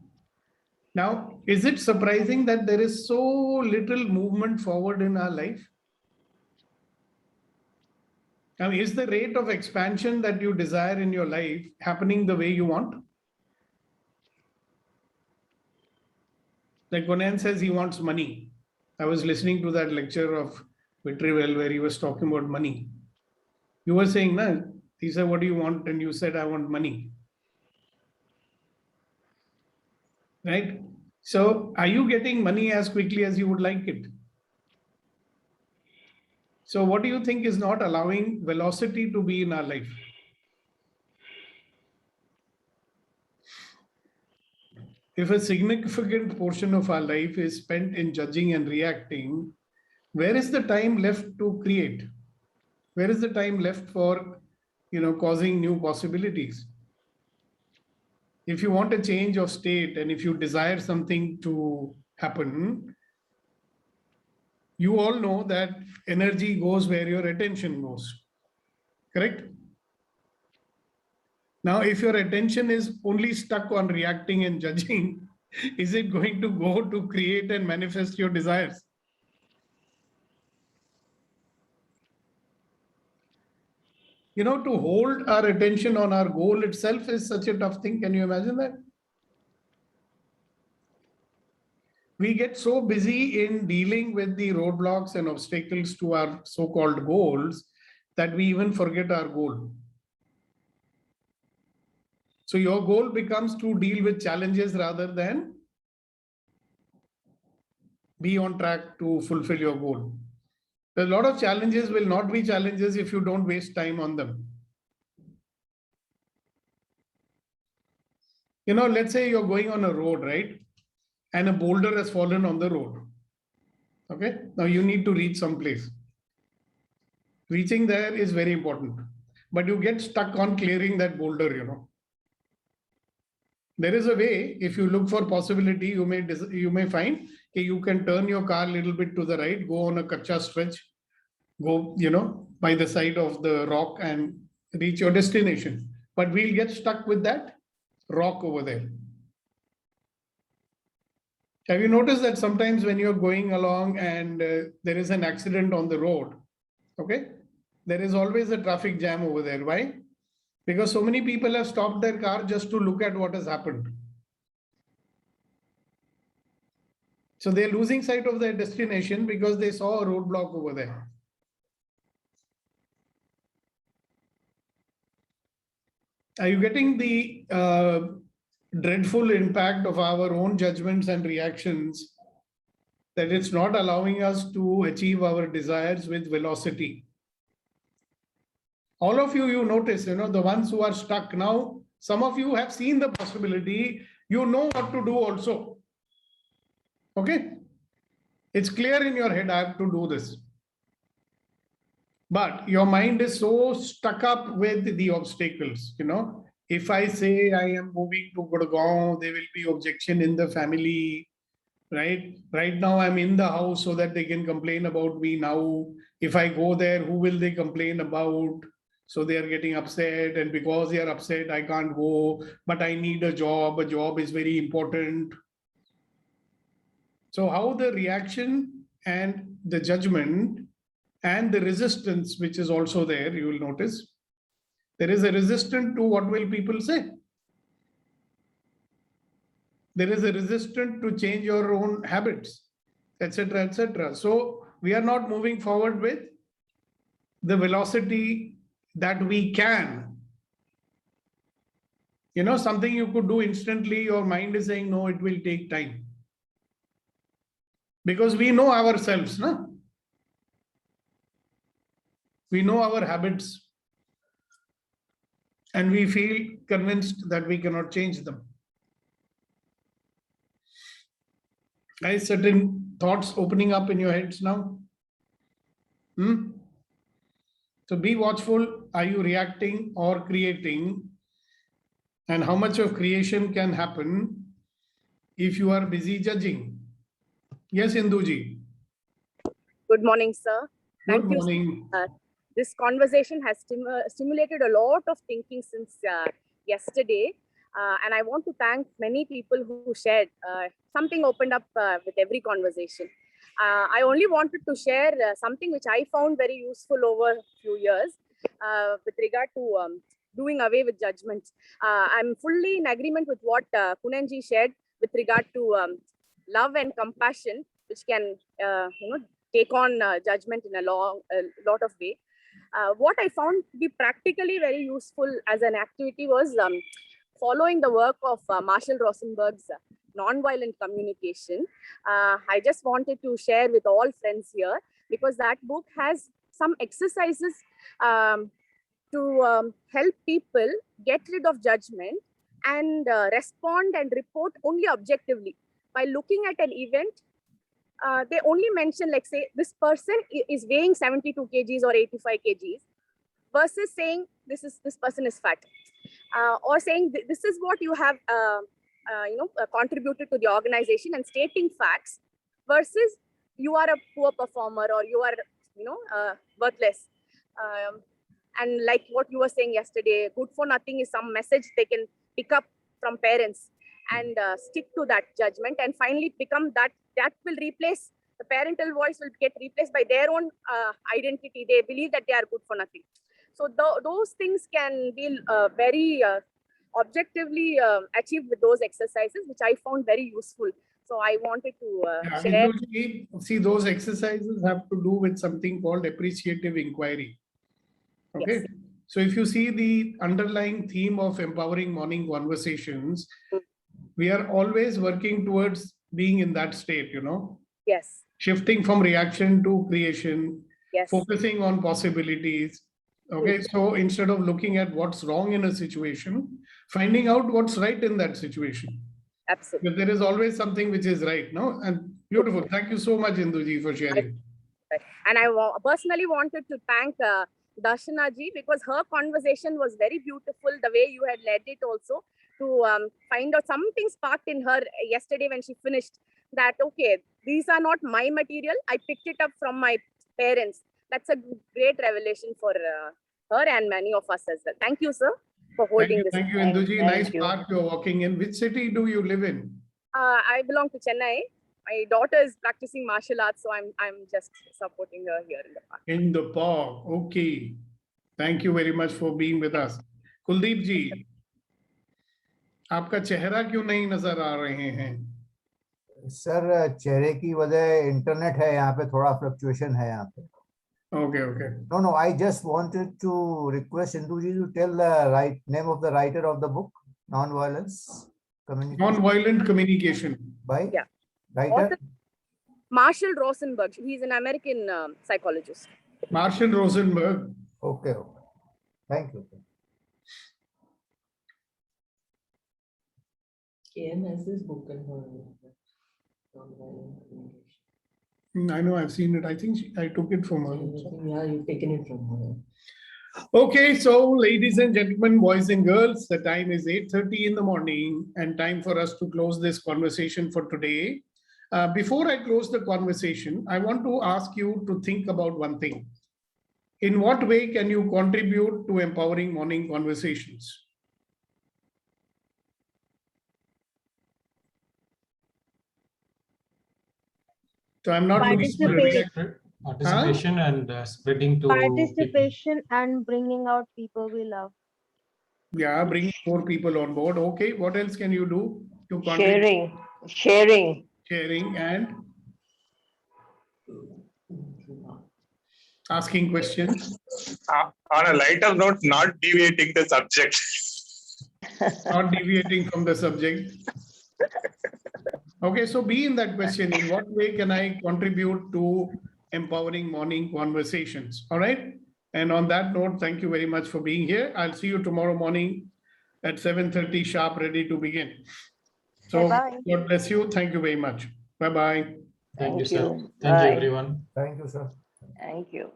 Now, is it surprising that there is so little movement forward in our life? Now, is the rate of expansion that you desire in your life happening the way you want? Like Conan says he wants money. I was listening to that lecture of Vitrivel where he was talking about money. You were saying, nah, he said, what do you want? And you said, I want money. Right? So are you getting money as quickly as you would like it? So what do you think is not allowing velocity to be in our life? If a significant portion of our life is spent in judging and reacting, where is the time left to create? Where is the time left for, you know, causing new possibilities? If you want a change of state and if you desire something to happen, you all know that energy goes where your attention goes. Correct? Now, if your attention is only stuck on reacting and judging, is it going to go to create and manifest your desires? You know, to hold our attention on our goal itself is such a tough thing. Can you imagine that? We get so busy in dealing with the roadblocks and obstacles to our so-called goals that we even forget our goal. So your goal becomes to deal with challenges rather than be on track to fulfill your goal. A lot of challenges will not be challenges if you don't waste time on them. You know, let's say you're going on a road, right? And a boulder has fallen on the road. Okay, now you need to reach some place. Reaching there is very important, but you get stuck on clearing that boulder, you know. There is a way, if you look for possibility, you may find that you can turn your car a little bit to the right, go on a kacha stretch, go, by the side of the rock and reach your destination. But we'll get stuck with that rock over there. Have you noticed that sometimes when you're going along and there is an accident on the road, okay, there is always a traffic jam over there. Why? Because so many people have stopped their car just to look at what has happened. So they're losing sight of their destination because they saw a roadblock over there. Are you getting the dreadful impact of our own judgments and reactions, that it's not allowing us to achieve our desires with velocity? All of you notice, the ones who are stuck now, some of you have seen the possibility, you know what to do also. Okay? It's clear in your head, I have to do this. But your mind is so stuck up with the obstacles, If I say I am moving to Gurgaon, there will be objection in the family, right? Right now I'm in the house so that they can complain about me now. If I go there, who will they complain about? So they are getting upset, and because they are upset, I can't go, but I need a job. A job is very important. So how the reaction and the judgment and the resistance, which is also there, you will notice, there is a resistance to what will people say. There is a resistance to change your own habits, etc., etc. So we are not moving forward with the velocity that we can. Something you could do instantly, your mind is saying, no, it will take time. Because we know ourselves, no? We know our habits. And we feel convinced that we cannot change them. Guys, certain thoughts opening up in your heads now? So be watchful. Are you reacting or creating? And how much of creation can happen if you are busy judging? Yes, Induji. Good morning, sir. Good morning. This conversation has stimulated a lot of thinking since yesterday. And I want to thank many people who shared. Something opened up with every conversation. I only wanted to share something which I found very useful over a few years with regard to doing away with judgments. I'm fully in agreement with what Kunenji shared with regard to love and compassion, which can take on judgment in a lot of way. What I found to be practically very useful as an activity was following the work of Marshall Rosenberg's nonviolent communication. I just wanted to share with all friends here, because that book has some exercises to help people get rid of judgment and respond and report only objectively. By looking at an event, they only mention, like, say, this person is weighing 72 kgs or 85 kgs versus saying this person is fat, or saying this is what you have contributed to the organization, and stating facts, versus you are a poor performer or you are worthless. And like what you were saying yesterday, good for nothing is some message they can pick up from parents and stick to that judgment, and finally become that will replace, the parental voice will get replaced by their own identity. They believe that they are good for nothing. So those things can be very objectively achieved with those exercises, which I found very useful. So I wanted to share. See, those exercises have to do with something called appreciative inquiry. Okay. Yes. So if you see the underlying theme of empowering morning conversations, we are always working towards being in that state, Yes. Shifting from reaction to creation, yes. Focusing on possibilities. Okay. So instead of looking at what's wrong in a situation, finding out what's right in that situation. Absolutely. But there is always something which is right, no? And beautiful. Thank you so much, Induji, for sharing. And I personally wanted to thank Darshana ji, because her conversation was very beautiful, the way you had led it also. to find out something sparked in her yesterday when she finished that, okay, these are not my material. I picked it up from my parents. That's a great revelation for her and many of us as well. Thank you, sir, for holding this. Thank you, Induji. Nice park you're walking in. Which city do you live in? I belong to Chennai. My daughter is practicing martial arts, so I'm just supporting her here in the park. In the park. Okay. Thank you very much for being with us. Kuldeep ji, आपका चेहरा क्यों नहीं नजर आ रहे हैं? Sir चेहरे की वजह इंटरनेट है, यहाँ पे थोड़ा फ्लक्चुएशन है यहाँ पे. Okay. No, I just wanted to request Induji to tell the name of the writer of the book, Non-Violence Communication. Non-Violent Communication. By? Yeah. Writer? Marshall Rosenberg. He's an American psychologist. Marshall Rosenberg. Okay. Thank you. KM has this book in her non-violent communication. I know, I've seen it. I think I took it from her. Yeah, you've taken it from her. Okay, so ladies and gentlemen, boys and girls, the time is 8:30 in the morning and time for us to close this conversation for today. Before I close the conversation, I want to ask you to think about one thing. In what way can you contribute to empowering morning conversations? So I'm not participation and spreading to participation and bringing out people we love. Yeah, bring more people on board. Okay, what else can you do to contribute? Sharing and asking questions. On a lighter note, not deviating the subject. Not deviating from the subject. Okay, so be in that question. In what way can I contribute to empowering morning conversations? All right. And on that note, thank you very much for being here. I'll see you tomorrow morning at 7:30 sharp, ready to begin. So Bye-bye. God bless you. Thank you very much. Bye-bye. Thank you, sir. Thank you, everyone. Thank you, sir. Thank you.